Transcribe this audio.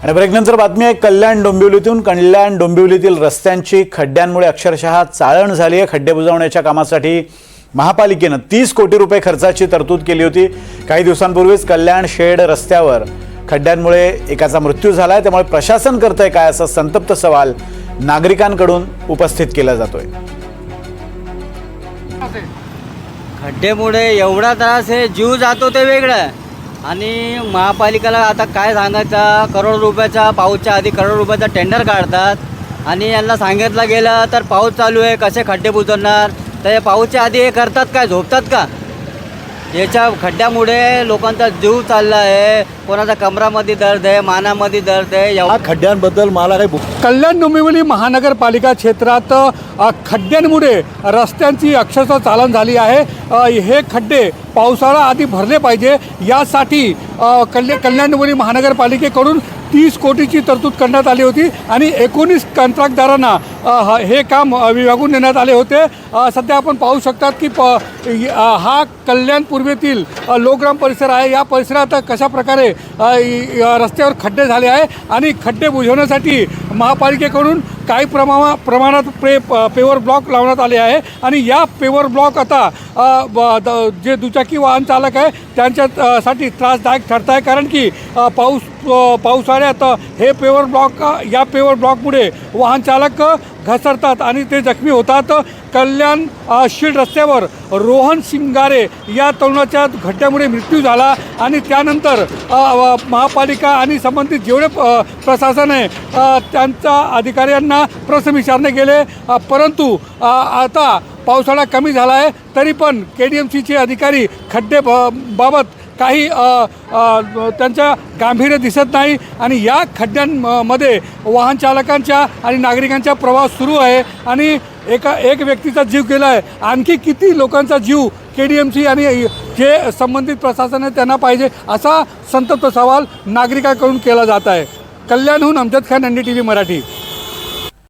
आणि ब्रेकनंतर बातमी आहे कल्याण डोंबिवलीतून। कल्याण डोंबिवलीतील रस्त्यांची खड्ड्यांमुळे अक्षरशः चाळण झाली आहे। खड्डे बुजवण्याच्या कामासाठी महापालिकेने 30 कोटी रुपये खर्चाची तरतूद केली होती। काही दिवसांपूर्वीच कल्याण शेड रस्त्यावर खड्ड्यांमुळे एकाचा मृत्यू झालाय। त्यामुळे प्रशासन करतंय काय असा संतप्त सवाल नागरिकांकडून उपस्थित केला जातोय। खड्डेमुळे एवढा त्रास आहे, जीव जातो ते वेगळं आणि महापालिकेला आता काय सांगायचं, करोड रुपयाचा पाऊसच्या आधी करोड रुपयाचा टेंडर काढतात आणि यांना सांगितलं गेलं तर पाऊस चालू आहे कसे खड्डे बुजवणार, तर पाऊसच्या आधी हे करतात काय, झोपतात का? याच्या खड्ड्यामुळे लोकांचा जीव चालला आहे, कोणाचा कमरामध्ये दर्द आहे, मानामध्ये दर्द आहे। या खड्ड्यांबद्दल मला काही कल्याण डोंबिवली महानगरपालिका क्षेत्रात खड्ड्यांमुळे रस्त्यांची अक्षरशः चालन झाली आहे। हे खड्डे पावसाळा आधी भरले पाहिजे यासाठी कल्याण डोंबिवली महानगरपालिकेकडून 30 कोटीची तरतूद करण्यात आली होती आणि 19 कंत्राटदारांना हे काम विभागून देण्यात आले होते। सध्या आपण पाहू शकतात की हा कल्याण पूर्वेतील लोकग्राम परिसर आहे। या परिसरात कशा प्रकारे रस्त्यावर खड्डे झाले आहे आणि खड्डे बुजवण्यासाठी महापालिकेकडून काही प्रमाणात पेवर ब्लॉक लावण्यात आले आहे आणि या पेवर ब्लॉक आता जे दुचाकी वाहन चालक आहे त्यांच्यासाठी त्रासदायक ठरत आहे, कारण की पावसाळ्यात हे या पेवर ब्लॉकमुळे वाहन चालक घसरतात आणि ते जखमी होतात। कल्याण शीड रस्त्यावर रोहन शिंगारे या तरुणाच्या खड्ड्यामुळे मृत्यू झाला आणि त्यानंतर महापालिका आणि संबंधित जेवढे प्रशासन आहे त्यांच्या अधिकाऱ्यांना प्रश्न विचारणे गेले, परंतु आता पावसाळा कमी झाला आहे तरी पण KDMCचे अधिकारी खड्डे बाबत काही त्यांच्या गांभीर्य दिसत नाही आणि या खड्ड्यांमध्ये वाहन चालकांच्या आणि नागरिकांचा प्रवास सुरू आहे आणि एक व्यक्तीचा जीव गेला आहे। आणखी किती लोकांचा जीव KDMC आणि जे संबंधित प्रशासन आहे त्यांना पाहिजे असा संतप्त सवाल नागरिकांकडून केला जात आहे। कल्याणहून अमजद खान, NDTV मराठी।